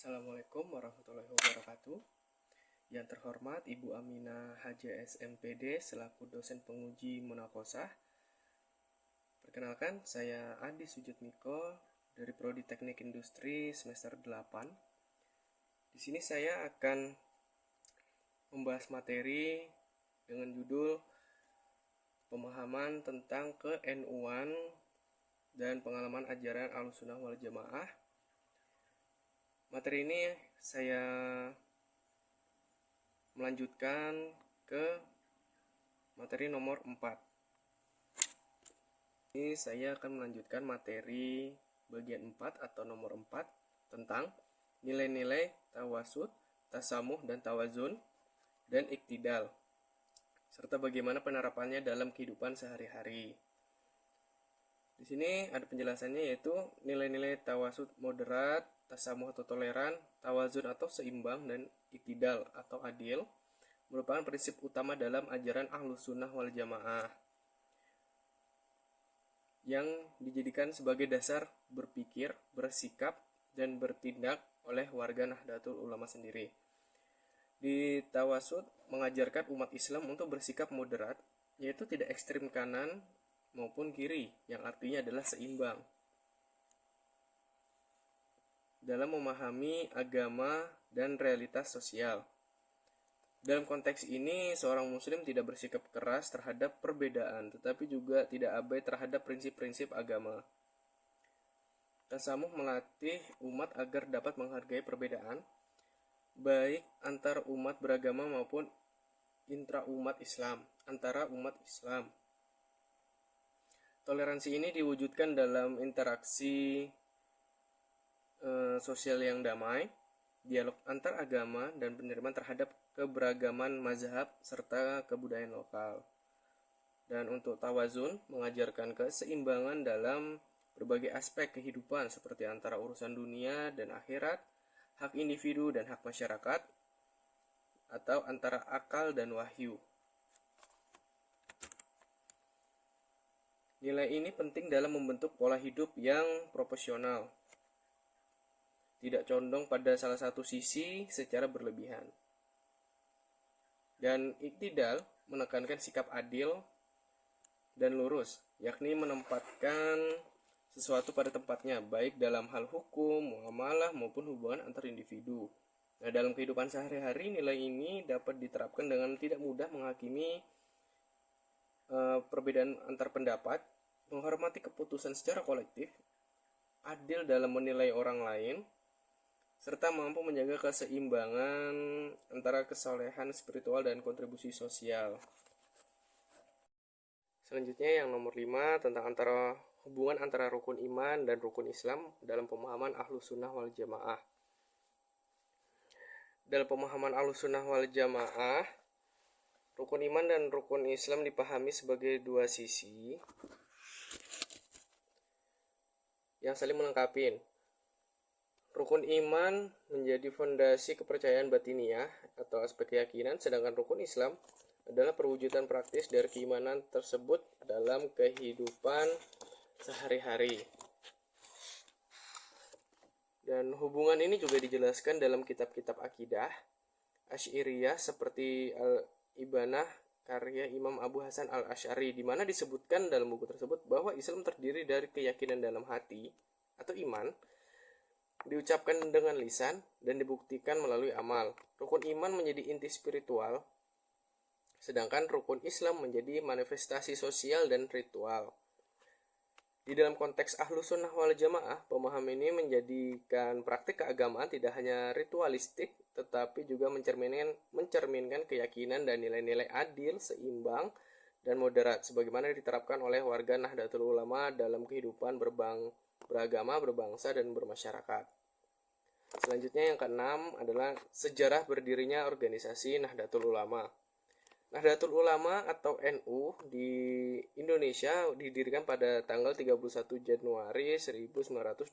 Assalamualaikum warahmatullahi wabarakatuh. Yang terhormat Ibu Aminah HJS MPD selaku dosen penguji munakosah. Perkenalkan, saya Adi Sujatmiko dari Prodi Teknik Industri semester 8. Di sini saya akan membahas materi dengan judul pemahaman tentang ke-NU-an dan pengalaman ajaran Ahlussunnah wal Jamaah. Materi ini saya melanjutkan ke materi nomor 4. Ini saya akan melanjutkan materi bagian 4 atau nomor 4 tentang nilai-nilai tawasud, tasamuh dan tawazun dan iktidal, serta bagaimana penerapannya dalam kehidupan sehari-hari. Di sini ada penjelasannya, yaitu nilai-nilai tawasud moderat, tasamuh atau toleran, tawazun atau seimbang, dan iktidal atau adil merupakan prinsip utama dalam ajaran Ahlussunnah wal Jamaah yang dijadikan sebagai dasar berpikir, bersikap, dan bertindak oleh warga Nahdlatul Ulama sendiri. Di tawasud mengajarkan umat Islam untuk bersikap moderat, yaitu tidak ekstrim kanan maupun kiri, yang artinya adalah seimbang dalam memahami agama dan realitas sosial. Dalam konteks ini, seorang muslim tidak bersikap keras terhadap perbedaan, tetapi juga tidak abai terhadap prinsip-prinsip agama. Tasamuh melatih umat agar dapat menghargai perbedaan, baik antar umat beragama maupun intra-umat Islam, antara umat Islam. Toleransi ini diwujudkan dalam interaksi sosial yang damai, dialog antar agama, dan penerimaan terhadap keberagaman mazhab serta kebudayaan lokal. Dan untuk tawazun mengajarkan keseimbangan dalam berbagai aspek kehidupan seperti antara urusan dunia dan akhirat, hak individu dan hak masyarakat, atau antara akal dan wahyu. Nilai ini penting dalam membentuk pola hidup yang proporsional, tidak condong pada salah satu sisi secara berlebihan. Dan iktidal menekankan sikap adil dan lurus, yakni menempatkan sesuatu pada tempatnya, baik dalam hal hukum, muamalah, maupun hubungan antar individu. Nah, dalam kehidupan sehari-hari, nilai ini dapat diterapkan dengan tidak mudah menghakimi perbedaan antar pendapat, menghormati keputusan secara kolektif, adil dalam menilai orang lain, serta mampu menjaga keseimbangan antara kesolehan spiritual dan kontribusi sosial. Selanjutnya yang nomor 5 tentang hubungan antara rukun iman dan rukun Islam dalam pemahaman Ahlussunnah wal Jamaah. Dalam pemahaman Ahlussunnah wal Jamaah, rukun iman dan rukun Islam dipahami sebagai dua sisi yang saling melengkapi. Rukun iman menjadi fondasi kepercayaan batiniah atau aspek keyakinan, sedangkan rukun Islam adalah perwujudan praktis dari keimanan tersebut dalam kehidupan sehari-hari. Dan hubungan ini juga dijelaskan dalam kitab-kitab akidah Asy'ariyah seperti Al-Ibanah karya Imam Abu Hasan Al-Asy'ari, di mana disebutkan dalam buku tersebut bahwa Islam terdiri dari keyakinan dalam hati atau iman, diucapkan dengan lisan, dan dibuktikan melalui amal. Rukun iman menjadi inti spiritual, sedangkan rukun Islam menjadi manifestasi sosial dan ritual. Di dalam konteks Ahlussunnah wal Jamaah, pemahaman ini menjadikan praktik keagamaan tidak hanya ritualistik, tetapi juga mencerminkan keyakinan dan nilai-nilai adil, seimbang, dan moderat, sebagaimana diterapkan oleh warga Nahdlatul Ulama dalam kehidupan beragama, berbangsa, dan bermasyarakat. Selanjutnya yang keenam adalah sejarah berdirinya organisasi Nahdlatul Ulama. Nahdlatul Ulama atau NU di Indonesia didirikan pada tanggal 31 Januari 1926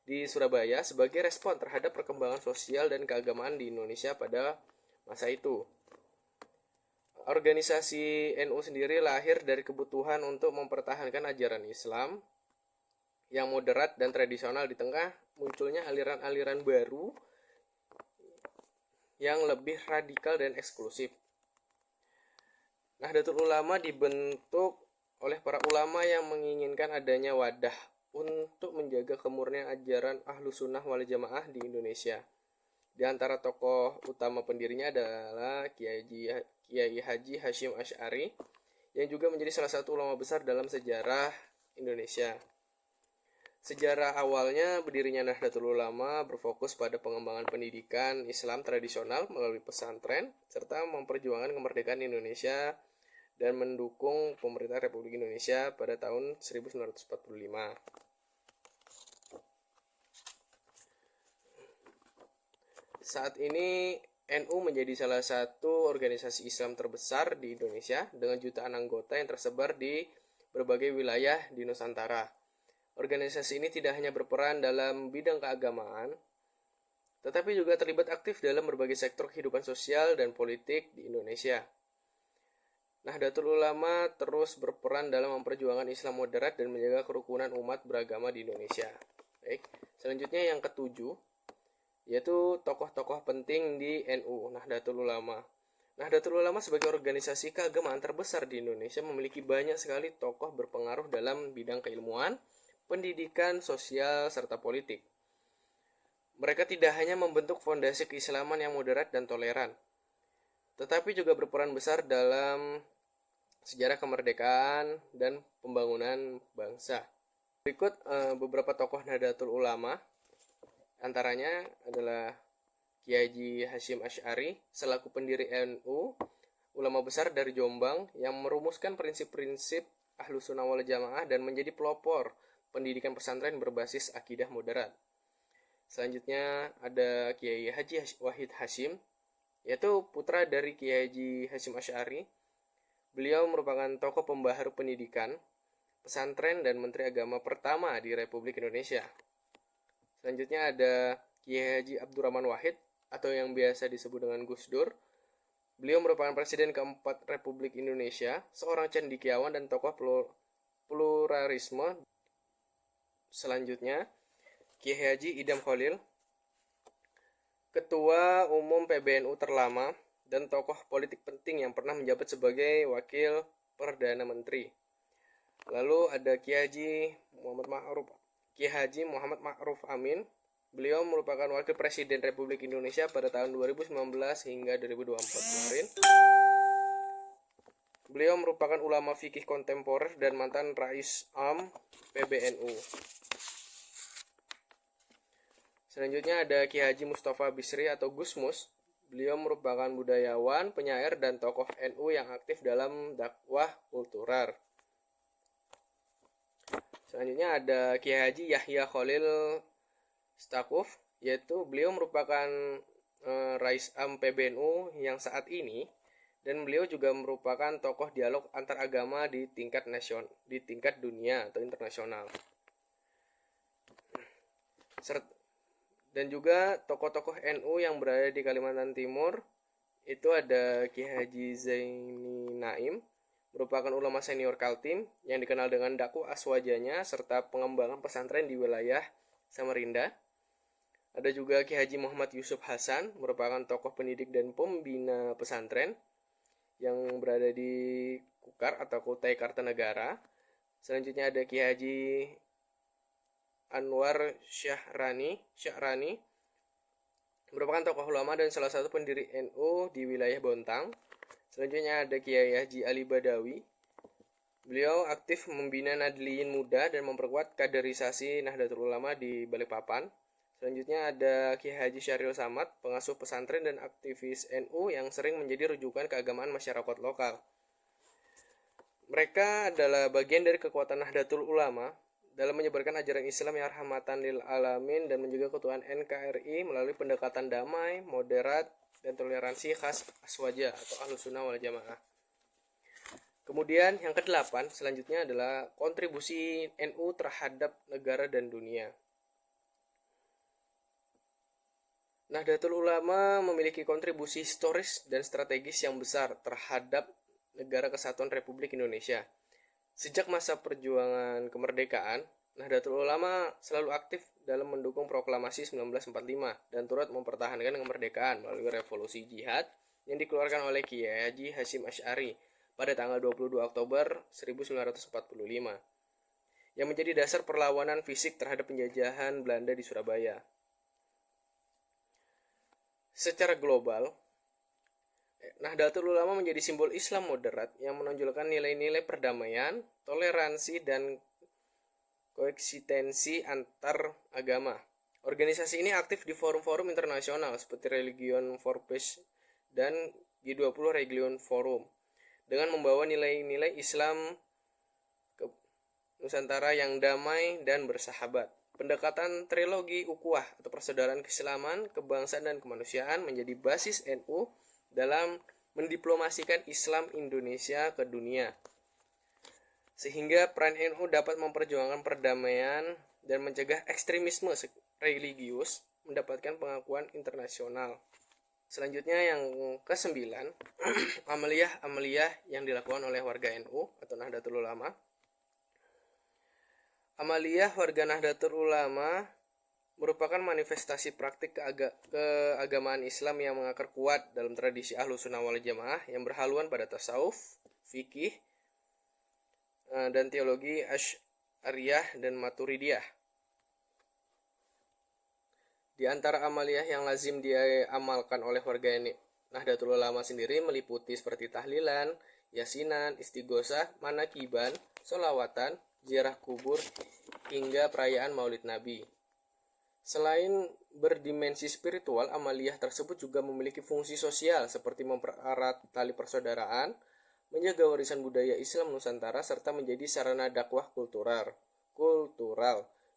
di Surabaya sebagai respon terhadap perkembangan sosial dan keagamaan di Indonesia pada masa itu. Organisasi NU sendiri lahir dari kebutuhan untuk mempertahankan ajaran Islam yang moderat dan tradisional di tengah munculnya aliran-aliran baru yang lebih radikal dan eksklusif. Nahdlatul Ulama dibentuk oleh para ulama yang menginginkan adanya wadah untuk menjaga kemurnian ajaran Ahlus Sunnah wal Jamaah di Indonesia. Di antara tokoh utama pendirinya adalah Kiai Haji Hashim Asy'ari yang juga menjadi salah satu ulama besar dalam sejarah Indonesia. Sejarah awalnya berdirinya Nahdlatul Ulama berfokus pada pengembangan pendidikan Islam tradisional melalui pesantren serta memperjuangkan kemerdekaan Indonesia dan mendukung pemerintah Republik Indonesia pada tahun 1945. Saat ini NU menjadi salah satu organisasi Islam terbesar di Indonesia dengan jutaan anggota yang tersebar di berbagai wilayah di Nusantara. Organisasi ini tidak hanya berperan dalam bidang keagamaan, tetapi juga terlibat aktif dalam berbagai sektor kehidupan sosial dan politik di Indonesia. Nahdlatul Ulama terus berperan dalam memperjuangkan Islam moderat dan menjaga kerukunan umat beragama di Indonesia. Baik, selanjutnya yang ketujuh, yaitu tokoh-tokoh penting di NU, Nahdlatul Ulama. Nahdlatul Ulama sebagai organisasi keagamaan terbesar di Indonesia memiliki banyak sekali tokoh berpengaruh dalam bidang keilmuan, pendidikan, sosial, serta politik. Mereka tidak hanya membentuk fondasi keislaman yang moderat dan toleran, tetapi juga berperan besar dalam sejarah kemerdekaan dan pembangunan bangsa. Berikut beberapa tokoh Nahdlatul Ulama, antaranya adalah Kiai Haji Hashim Asy'ari selaku pendiri NU, ulama besar dari Jombang yang merumuskan prinsip-prinsip Ahlus Sunnah wal Jamaah dan menjadi pelopor pendidikan pesantren berbasis akidah moderat. Selanjutnya ada Kiai Haji Wahid Hashim, yaitu putra dari Kiai Haji Hashim Asy'ari. Beliau merupakan tokoh pembaharu pendidikan, pesantren, dan Menteri Agama pertama di Republik Indonesia. Selanjutnya ada Kiai Haji Abdurrahman Wahid atau yang biasa disebut dengan Gus Dur. Beliau merupakan Presiden keempat Republik Indonesia, seorang cendekiawan dan tokoh pluralisme. Selanjutnya Kiai Haji Idham Khalil, Ketua Umum PBNU terlama dan tokoh politik penting yang pernah menjabat sebagai Wakil Perdana Menteri. Lalu ada Kiai Haji Muhammad Ma'ruf Amin. Beliau merupakan Wakil Presiden Republik Indonesia pada tahun 2019 hingga 2024 kemarin. Beliau merupakan ulama fikih kontemporer dan mantan Rais Am PBNU. Selanjutnya ada Kiai Haji Mustafa Bisri atau Gus Mus. Beliau merupakan budayawan, penyair, dan tokoh NU yang aktif dalam dakwah kultural. Selanjutnya ada Kiai Haji Yahya Khalil Stakuf, yaitu beliau merupakan Rais Am PBNU yang saat ini, dan beliau juga merupakan tokoh dialog antar agama di tingkat dunia atau internasional. Dan juga tokoh-tokoh NU yang berada di Kalimantan Timur itu ada Kiai Haji Zaini Naim, merupakan ulama senior Kaltim yang dikenal dengan dakwah aswajanya serta pengembangan pesantren di wilayah Samarinda. Ada juga Kiai Haji Muhammad Yusuf Hasan, merupakan tokoh pendidik dan pembina pesantren yang berada di Kukar atau Kutai Kartanegara. Selanjutnya ada Kiai Haji Anwar Syahrani, merupakan tokoh ulama dan salah satu pendiri NU di wilayah Bontang. Selanjutnya ada Kiai Haji Ali Badawi. Beliau aktif membina Nadliyin Muda dan memperkuat kaderisasi Nahdlatul Ulama di Balikpapan. Selanjutnya ada Kiai Haji Syahril Samad, pengasuh pesantren dan aktivis NU yang sering menjadi rujukan keagamaan masyarakat lokal. Mereka adalah bagian dari kekuatan Nahdlatul Ulama dalam menyebarkan ajaran Islam yang rahmatan lil alamin dan menjaga keutuhan NKRI melalui pendekatan damai, moderat, dan toleransi khas aswaja atau Ahlus Sunnah wal Jamaah. Kemudian yang ke-8 selanjutnya adalah kontribusi NU terhadap negara dan dunia. Nahdlatul Ulama memiliki kontribusi historis dan strategis yang besar terhadap Negara Kesatuan Republik Indonesia. Sejak masa perjuangan kemerdekaan, Nahdlatul Ulama selalu aktif dalam mendukung proklamasi 1945 dan turut mempertahankan kemerdekaan melalui revolusi jihad yang dikeluarkan oleh Kiai Haji Hasyim Asy'ari pada tanggal 22 Oktober 1945 yang menjadi dasar perlawanan fisik terhadap penjajahan Belanda di Surabaya. Secara global, Nahdlatul Ulama menjadi simbol Islam moderat yang menonjolkan nilai-nilai perdamaian, toleransi, dan koeksistensi antar agama. Organisasi ini aktif di forum-forum internasional seperti Religion for Peace dan G20 Religion Forum dengan membawa nilai-nilai Islam ke Nusantara yang damai dan bersahabat. Pendekatan trilogi ukhuwah atau persaudaraan keislaman, kebangsaan, dan kemanusiaan menjadi basis NU dalam mendiplomasikan Islam Indonesia ke dunia, sehingga peran NU dapat memperjuangkan perdamaian dan mencegah ekstremisme religius mendapatkan pengakuan internasional. Selanjutnya yang ke-9, amaliyah yang dilakukan oleh warga NU atau Nahdlatul Ulama. Amaliyah warga Nahdlatul Ulama merupakan manifestasi praktik keagamaan Islam yang mengakar kuat dalam tradisi Ahlus Sunnah wal Jamaah yang berhaluan pada tasawuf, fikih, dan teologi Asy'ariyah dan Maturidiyah. Di antara amaliyah yang lazim diamalkan oleh warga Nahdlatul Ulama sendiri meliputi seperti tahlilan, yasinan, istighosah, manakiban, sholawatan, ziarah kubur, hingga perayaan Maulid Nabi. Selain berdimensi spiritual, amaliyah tersebut juga memiliki fungsi sosial seperti mempererat tali persaudaraan, menjaga warisan budaya Islam Nusantara, serta menjadi sarana dakwah kultural.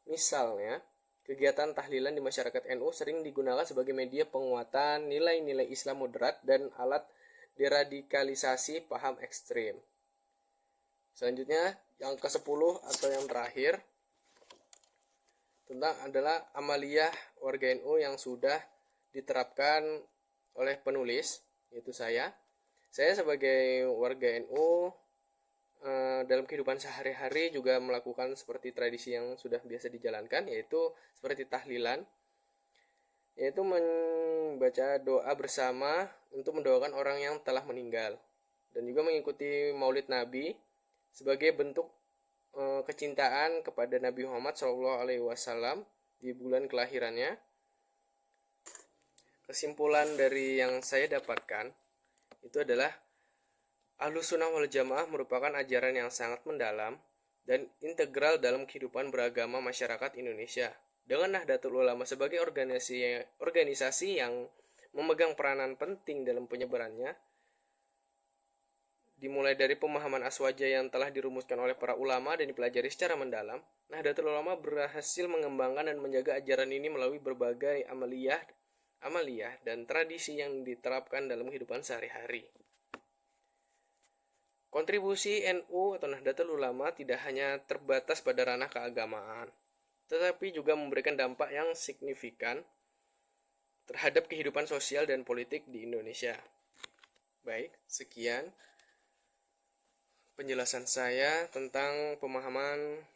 Misalnya, kegiatan tahlilan di masyarakat NU sering digunakan sebagai media penguatan nilai-nilai Islam moderat dan alat deradikalisasi paham ekstrim. Selanjutnya, yang ke-10 atau yang terakhir tentang adalah amaliyah warga NU yang sudah diterapkan oleh penulis, yaitu saya. Saya sebagai warga NU dalam kehidupan sehari-hari juga melakukan seperti tradisi yang sudah biasa dijalankan, yaitu seperti tahlilan, yaitu membaca doa bersama untuk mendoakan orang yang telah meninggal, dan juga mengikuti Maulid Nabi sebagai bentuk kecintaan kepada Nabi Muhammad SAW di bulan kelahirannya. Kesimpulan dari yang saya dapatkan itu adalah Ahlus Sunnah wal Jamaah merupakan ajaran yang sangat mendalam dan integral dalam kehidupan beragama masyarakat Indonesia. Dengan Nahdlatul Ulama sebagai organisasi yang memegang peranan penting dalam penyebarannya, dimulai dari pemahaman aswaja yang telah dirumuskan oleh para ulama dan dipelajari secara mendalam, Nahdlatul Ulama berhasil mengembangkan dan menjaga ajaran ini melalui berbagai amaliyah dan tradisi yang diterapkan dalam kehidupan sehari-hari. Kontribusi NU atau Nahdlatul Ulama tidak hanya terbatas pada ranah keagamaan, tetapi juga memberikan dampak yang signifikan terhadap kehidupan sosial dan politik di Indonesia. Baik, sekian penjelasan saya tentang pemahaman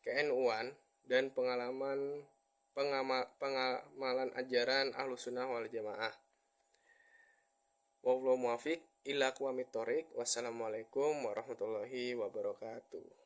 ke-NU-an dan pengamalan ajaran Ahlus Sunnah wal Jamaah. Wallahu muwaffiq ila aqwamit thoriq. Wassalamualaikum warahmatullahi wabarakatuh.